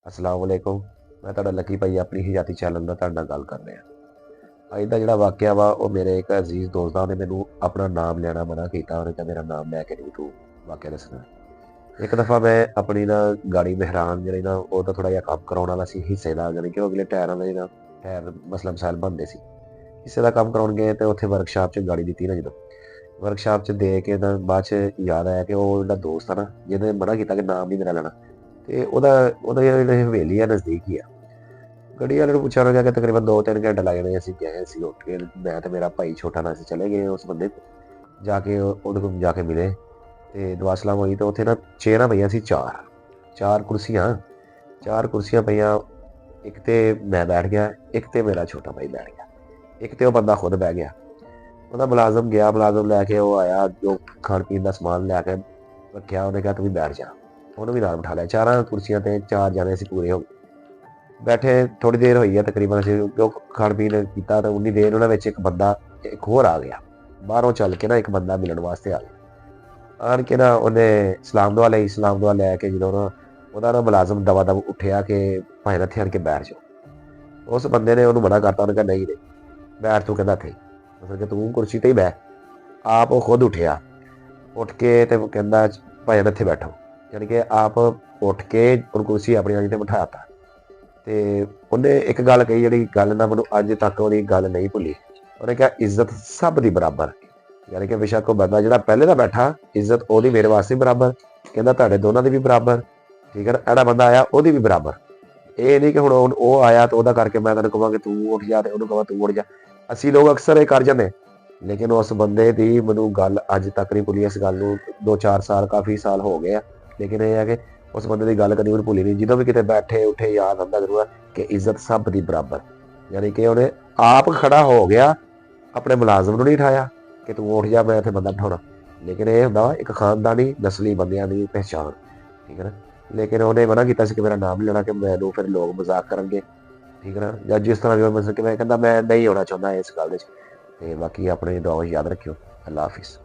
अस्सलाम वालेकुम। मैं ਤੁਹਾਡਾ ਲੱਕੀ ਭਾਈ ਆਪਣੀ ਹੀ ਜਾਤੀ ਚੈਨਲ ਦਾ ਤੁਹਾਡੇ ਨਾਲ ਗੱਲ ਕਰ ਰਿਹਾ। ਅੱਜ ਦਾ ਜਿਹੜਾ ਵਾਕਿਆ ਵਾ ਉਹ ਮੇਰੇ ਇੱਕ ਅਜ਼ੀਜ਼ ਦੋਸਤਾਂ ਨੇ ਮੈਨੂੰ ਆਪਣਾ ਨਾਮ ਲੈਣਾ ਮਨਾ ਕੀਤਾ। ਉਹਨੇ ਕਿਹਾ ਮੇਰਾ ਨਾਮ ਲੈ ਕੇ ਨਹੀਂ ਤੂੰ ਵਾਕਿਆ ਦੱਸਣਾ। ਇੱਕ ਦਫਾ ਮੈਂ ਆਪਣੀ ਨਾ ਗਾੜੀ ਮਹਿਰਾਨ ਜਿਹੜੀ ਨਾ ਉਹ ਤਾਂ ਥੋੜਾ ਜਿਹਾ ਕੰਮ ਕਰਾਉਣ ਵਾਲਾ ਸੀ ਹਿੱਸੇ ਦਾ, ਜਾਣੀ ਕਿ ਉਹ ਅਗਲੇ ਟਾਇਰਾਂ ਦੇ ਨਾ ਟਾਇਰ ਮਸਲਾ ਮਸਾਇਲ ਬਣਦੇ ਸੀ। ਹਿੱਸੇ ਦਾ ਕੰਮ ਕਰਾਉਣ ਗਏ ਤੇ ਉੱਥੇ ਵਰਕਸ਼ਾਪ 'ਚ ਗਾੜੀ ਦਿੱਤੀ ਨਾ, ਜਦੋਂ ਵਰਕਸ਼ਾਪ 'ਚ ਦੇ ਕੇ ਤਾਂ ਬਾਅਦ 'ਚ ਯਾਦ ਆਇਆ ਕਿ ਉਹ ਜਿਹੜਾ ਦੋਸਤ ਆ ਨਾ ਜਿਹਨੇ ਮਨਾ ਕੀਤਾ ਕਿ ਨਾਮ ਨਹੀਂ ਮੇਰਾ ਲੈਣਾ, ਤੇ ਉਹਦਾ ਜਿਹੜੀ ਹਵੇਲੀ ਆ ਨਜ਼ਦੀਕ ਹੀ ਆ। ਗੱਡੀ ਵਾਲੇ ਨੂੰ ਪੁੱਛਿਆ, ਉਹਨੇ ਕਿਹਾ ਕਿ ਤਕਰੀਬਨ 2-3 ਘੰਟੇ ਲੱਗ ਜਾਣੇ। ਅਸੀਂ ਗਏ ਸੀ ਉੱਠ ਕੇ, ਮੈਂ ਤੇ ਮੇਰਾ ਭਾਈ ਛੋਟਾ ਨਾ, ਅਸੀਂ ਚਲੇ ਗਏ ਉਸ ਬੰਦੇ ਕੋਲ ਜਾ ਕੇ, ਉਹਦੇ ਕੋਲ ਜਾ ਕੇ ਮਿਲੇ ਤੇ ਦੁਆ ਸਲਾਮ ਹੋਈ। ਤੇ ਉੱਥੇ ਨਾ ਚੇਅਰਾਂ ਪਈਆਂ ਸੀ, ਚਾਰ ਕੁਰਸੀਆਂ ਪਈਆਂ। ਇੱਕ ਤੇ ਮੈਂ ਬੈਠ ਗਿਆ, ਇੱਕ ਤੇ ਮੇਰਾ ਛੋਟਾ ਭਾਈ ਬੈਠ ਗਿਆ, ਇੱਕ ਤੇ ਉਹ ਬੰਦਾ ਖੁਦ ਬਹਿ ਗਿਆ। ਉਹਦਾ ਮੁਲਾਜ਼ਮ ਗਿਆ, ਮੁਲਾਜ਼ਮ ਲੈ ਕੇ ਉਹ ਆਇਆ, ਜੋ ਖਾਣ ਪੀਣ ਦਾ ਸਮਾਨ ਲੈ ਕੇ ਰੱਖਿਆ। ਉਹਨੇ ਕਿਹਾ ਤੂੰ ਵੀ ਬੈਠ ਜਾ, ਉਹਨੂੰ ਵੀ ਨਾਲ ਬਿਠਾ ਲਿਆ। 4 ਕੁਰਸੀਆਂ ਤੇ 4 ਜਾਣੇ ਅਸੀਂ ਪੂਰੇ ਹੋ ਗਏ ਬੈਠੇ। ਥੋੜੀ ਦੇਰ ਹੋਈ ਆ ਤਕਰੀਬਨ, ਅਸੀਂ ਜੋ ਖਾਣ ਪੀਣ ਕੀਤਾ ਤਾਂ ਉਨੀ ਦੇਰ ਉਹਨਾਂ ਵਿੱਚ ਇੱਕ ਬੰਦਾ ਇੱਕ ਹੋਰ ਆ ਗਿਆ ਬਾਹਰੋਂ ਚੱਲ ਕੇ ਨਾ, ਇੱਕ ਬੰਦਾ ਮਿਲਣ ਵਾਸਤੇ ਆ ਗਿਆ। ਆਣ ਕੇ ਨਾ ਉਹਨੇ ਸਲਾਮ ਦੁਆ ਲੈ ਕੇ ਜਦੋਂ ਨਾ ਉਹਦਾ ਨਾ ਮੁਲਾਜ਼ਮ ਦਵਾ ਦਵ ਉੱਠਿਆ ਕਿ ਭਾਈ ਇੱਥੇ ਆਣ ਕੇ ਬੈਠ ਜਾਓ। ਉਸ ਬੰਦੇ ਨੇ ਉਹਨੂੰ ਮਨਾ ਕਰਤਾ। ਉਹਨੇ ਕਿਹਾ ਨਹੀਂ ਬੈਠ ਤੂੰ, ਕਹਿੰਦਾ ਇੱਥੇ ਮਤਲਬ ਕਿ ਤੂੰ ਕੁਰਸੀ ਤੇ ਹੀ ਬਹਿ। ਆਪ ਉਹ ਖੁਦ ਉੱਠਿਆ, ਉੱਠ ਕੇ ਤੇ ਕਹਿੰਦਾ ਭਾਈ ਇੱਥੇ ਬੈਠੋ, ਯਾਨੀ ਕਿ ਆਪ ਉੱਠ ਕੇ ਉਹਨੂੰ ਕੁਰਸੀ ਆਪਣੀ ਵਾਲੀ ਤੇ ਬਿਠਾਤਾ। ਤੇ ਉਹਨੇ ਇੱਕ ਗੱਲ ਕਹੀ, ਜਿਹੜੀ ਗੱਲ ਨਾ ਮੈਨੂੰ ਅੱਜ ਤੱਕ ਉਹਦੀ ਗੱਲ ਨਹੀਂ ਭੁੱਲੀ। ਉਹਨੇ ਕਿਹਾ ਇੱਜ਼ਤ ਸਭ ਦੀ ਬਰਾਬਰ, ਯਾਨੀ ਕਿ ਬੇਸ਼ੱਕ ਉਹ ਬੰਦਾ ਜਿਹੜਾ ਪਹਿਲੇ ਦਾ ਬੈਠਾ, ਇੱਜ਼ਤ ਉਹਦੀ ਮੇਰੇ ਵਾਸਤੇ ਬਰਾਬਰ, ਕਹਿੰਦਾ ਤੁਹਾਡੇ ਦੋਨਾਂ ਦੀ ਵੀ ਬਰਾਬਰ, ਠੀਕ ਹੈ ਨਾ। ਜਿਹੜਾ ਬੰਦਾ ਆਇਆ ਉਹਦੀ ਵੀ ਬਰਾਬਰ। ਇਹ ਨਹੀਂ ਕਿ ਹੁਣ ਉਹ ਆਇਆ ਤਾਂ ਉਹਦਾ ਕਰਕੇ ਮੈਂ ਤੈਨੂੰ ਕਹਾਂ ਕਿ ਤੂੰ ਉੱਠ ਜਾ ਤੇ ਉਹਨੂੰ ਕਹਾਂ ਤੂੰ ਉੱਠ ਜਾ। ਅਸੀਂ ਲੋਕ ਅਕਸਰ ਇਹ ਕਰ ਜਾਂਦੇ, ਲੇਕਿਨ ਉਸ ਬੰਦੇ ਦੀ ਮੈਨੂੰ ਗੱਲ ਅੱਜ ਤੱਕ ਨਹੀਂ ਭੁੱਲੀ। ਇਸ ਗੱਲ ਨੂੰ 2-4 ਸਾਲ ਕਾਫੀ ਸਾਲ ਹੋ ਗਏ ਆ, ਲੇਕਿਨ ਇਹ ਹੈ ਕਿ ਉਸ ਬੰਦੇ ਦੀ ਗੱਲ ਕਦੀ ਮੈਨੂੰ ਭੁੱਲੀ ਨਹੀਂ। ਜਦੋਂ ਵੀ ਕਿਤੇ ਬੈਠੇ ਉੱਠੇ ਯਾਦ ਆਉਂਦਾ ਜ਼ਰੂਰ ਕਿ ਇੱਜ਼ਤ ਸਭ ਦੀ ਬਰਾਬਰ, ਯਾਨੀ ਕਿ ਉਹਨੇ ਆਪ ਖੜਾ ਹੋ ਗਿਆ, ਆਪਣੇ ਮੁਲਾਜ਼ਮ ਨੂੰ ਨਹੀਂ ਉਠਾਇਆ ਕਿ ਤੂੰ ਉੱਠ ਜਾ ਮੈਂ ਇੱਥੇ ਬੰਦਾ ਬਿਠਾਉਣਾ। ਲੇਕਿਨ ਇਹ ਹੁੰਦਾ ਇੱਕ ਖਾਨਦਾਨੀ ਨਸਲੀ ਬੰਦਿਆਂ ਦੀ ਪਹਿਚਾਣ, ਠੀਕ ਹੈ ਨਾ। ਲੇਕਿਨ ਉਹਨੇ ਮਨਾ ਕੀਤਾ ਸੀ ਕਿ ਮੇਰਾ ਨਾਮ ਨਹੀਂ ਲੈਣਾ, ਕਿ ਮੈਨੂੰ ਫਿਰ ਲੋਕ ਮਜ਼ਾਕ ਕਰਨਗੇ, ਠੀਕ ਹੈ ਨਾ, ਜਾਂ ਜਿਸ ਤਰ੍ਹਾਂ ਵੀ ਮੈਂ ਕਹਿੰਦਾ ਮੈਂ ਨਹੀਂ ਹੋਣਾ ਚਾਹੁੰਦਾ ਇਸ ਗੱਲ ਦੇ 'ਚ। ਤੇ ਬਾਕੀ ਆਪਣੇ ਦੁਆਵਾਂ ਯਾਦ ਰੱਖਿਓ। ਅੱਲਾ ਹਾਫਿਜ਼।